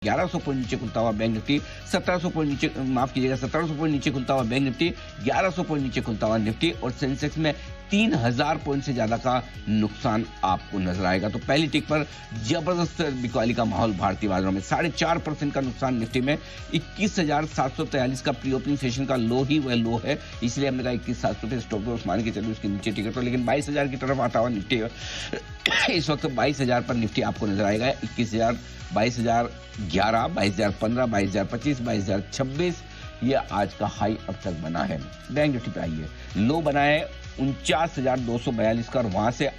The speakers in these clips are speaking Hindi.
1100 पॉइंट नीचे खुलता हुआ बैंक निफ्टी 1700 पॉइंट नीचे, माफ कीजिएगा 1700 पॉइंट नीचे खुलता हुआ बैंक निफ्टी, 1100 पॉइंट नीचे खुलता हुआ निफ्टी, और सेंसेक्स में 3000 पॉइंट से ज्यादा का नुकसान आपको नजर आएगा। तो पहली टिक पर जबरदस्त बिकवाली का माहौल भारतीय बाजारों में, 4.5% का नुकसान निफ्टी में, 21,743 का प्री ओपनिंग सेशन का लो ही वह लो है, इसलिए हमने कहा 21,700 पे स्टॉप लॉस मान के चलिए उसके नीचे टिकट तो, लेकिन 22,000 की तरफ आता हुआ निफ्टी इस वक्त 22,000 पर निफ्टी आपको नजर आएगा। 21,000, 22,011, 22,015, 22,025, 22,026 ये आज का हाई अब तक बना है। बैंक निफ्टी पे आइए, लो बना है 49,242 का, और वहां से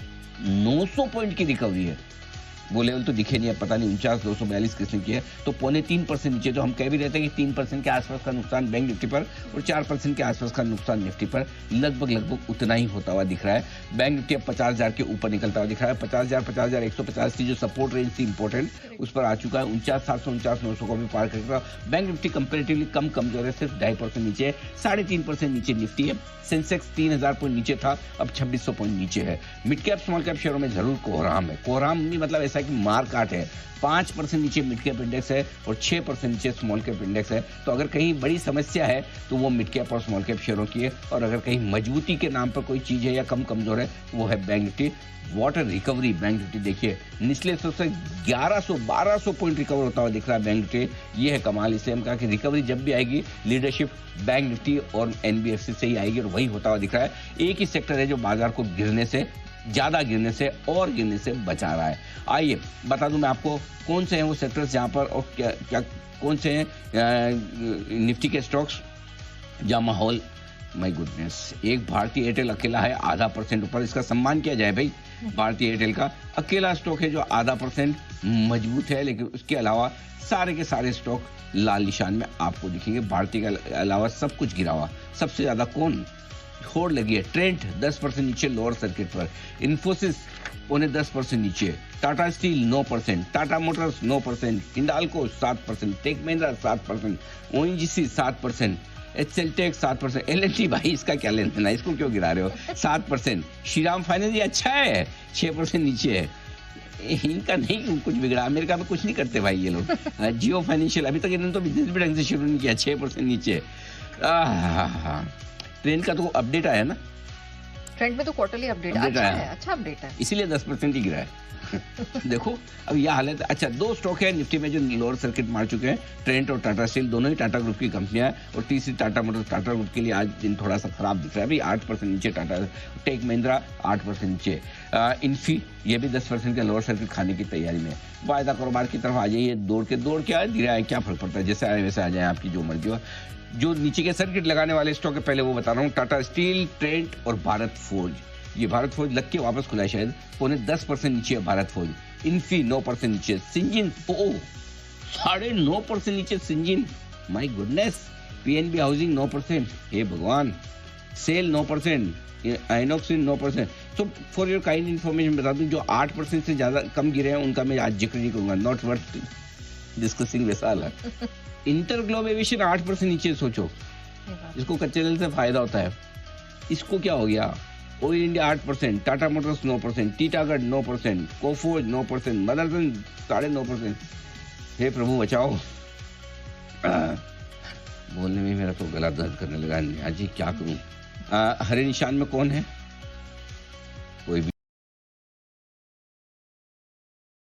900 पॉइंट की रिकवरी है। वो लेवल तो दिखे नहीं है, पता नहीं 49,242 किसने किया है। तो 0.3% नीचे, जो हम कह भी रहते हैं कि 3% के आसपास का नुकसान बैंक निफ्टी पर और 4% के आसपास का नुकसान निफ्टी पर, लगभग उतना ही होता हुआ दिख रहा है। बैंक निफ्टी अब 50,000 के ऊपर निकलता हुआ दिख रहा है। 50,000, 50,150 की जो सपोर्ट रेंज थी इंपॉर्टेंट, उस पर आ चुका है। 49,700, 49,900 को भी पार करता। बैंक निफ्टी कंपेरेटिवली कम कमजोर है, सिर्फ 2.5% नीचे है, 3.5% नीचे निफ्टी है। सेंसेक्स 3,000 पॉइंट नीचे था, अब 2,600 पॉइंट नीचे है। मिड कैप स्मॉल कैप शेयरों में जरूर कोहराम है। कोहराम नहीं मतलब ऐसा कि मार काट है। 5% नीचे मिड कैप इंडेक्स है और 6% नीचे स्मॉल कैप इंडेक्स है। तो अगर कहीं बड़ी समस्या है तो वो मिड कैप और स्मॉल कैप शेयरों की है, और अगर कहीं मजबूती के नाम पर कोई चीज है या कम कमजोर है वो है bank Nifty. Water recovery bank Nifty देखिए, निचले स्तर से 1100-1200 पॉइंट रिकवर होता हुआ दिख रहा है बैंक निफ्टी। ये है कमाल। इसलिए हम कहा कि रिकवरी जब भी आएगी लीडरशिप बैंक निफ्टी और एनबीएफसी से ही आएगी, और वही होता हुआ दिख रहा है। एक ही सेक्टर है जो बाजार को गिरने से, ज्यादा गिरने से और गिरने से बचा रहा है। आइए बता दूं मैं आपको कौन से हैं वो सेक्टर्स जहां पर, और क्या कौन से हैं निफ्टी के स्टॉक्स जहां माहौल, माय गुडनेस, एक भारतीय एयरटेल अकेला है 0.5% ऊपर। इसका सम्मान किया जाए भाई, भारतीय एयरटेल का अकेला स्टॉक है जो 0.5% मजबूत है, लेकिन उसके अलावा सारे के सारे स्टॉक लाल निशान में आपको दिखेंगे। भारतीय के अलावा सब कुछ गिरा हुआ। सबसे ज्यादा कौन होड़ लगी है? ट्रेंट 10% नीचे लोअर सर्किट पर, इन्फोसिस 0.10% नीचे, Tata steel 9%, Tata motors 9%, Hindalco 7%, tech Mahindra 7%, ONGC 7%, HCLTech 7%, L&T भाई इसका क्या लेना देना, इसको क्यों गिरा रहे हो? 7%, श्रीराम फाइनेंस ये अच्छा है 6% नीचे है। इनका नहीं कुछ बिगड़ा, अमेरिका में कुछ नहीं करते भाई ये लोग। जियो फाइनेंशियल अभी तक इन्होंने तो बिजनेस भी ढंग से शुरू नहीं किया, 6% नीचे। ट्रेन का तो अपडेट आया ना, ट्रेंड में तो क्वार्टरली अपडेट अच्छा है, अच्छा अपडेट है, इसीलिए 10% ही गिरा है। देखो अब यह हालत। अच्छा, दो स्टॉक है निफ्टी में जो लोअर सर्किट मार चुके हैं, ट्रेंट और टाटा स्टील, दोनों ही टाटा ग्रुप की कंपनियां हैं। और तीसरी टाटा मोटर्स, टाटा ग्रुप के लिए आज दिन थोड़ा सा खराब दिख रहा है भाई, 8% नीचे टाटा, टेक महिंद्रा 8% नीचे, इन्फी ये भी 10% के लोअर सर्किट खाने की तैयारी में। वायदा कारोबार की तरफ आ जाइए, दौड़ के आए, धीरे आए, क्या फर्क पड़ता है, जैसे आए वैसे आ जाए, आपकी जो मर्जी हो। जो नीचे के सर्किट लगाने वाले स्टॉक है पहले वो बता रहा हूँ, टाटा स्टील, ट्रेंट और भारत फोर्ज। ये भारत फोर्ज लग के वापस खुला है शायद, 10% नीचे है भारत फोर्ज। इन्फी 9% नीचे, सिंजिन 9.5% नीचे Syngene, my goodness. PNB housing 9%, हे भगवान। सेल 9%, आइनॉक्स 9%। तो फॉर योर काइंड इन्फॉर्मेशन बता दूं, जो 8% से ज्यादा कम गिरे हैं उनका मैं आज जिक्र नहीं करूंगा, नॉट वर्थ डिस्कसिंग, वैसा अलग। इंटर ग्लोब एविएशन 8% नीचे, सोचो इसको कच्चे तेल से फायदा होता है, इसको क्या हो गया। Oil India 8%, Tata motors 9%, Titagarh 9%, Coforge 9%, Motherson 9.5%। हे प्रभु बचाओ। बोलने में मेरा तो गला दर्द करने लगा, जी क्या करूं। हरे निशान में कौन है? कोई भी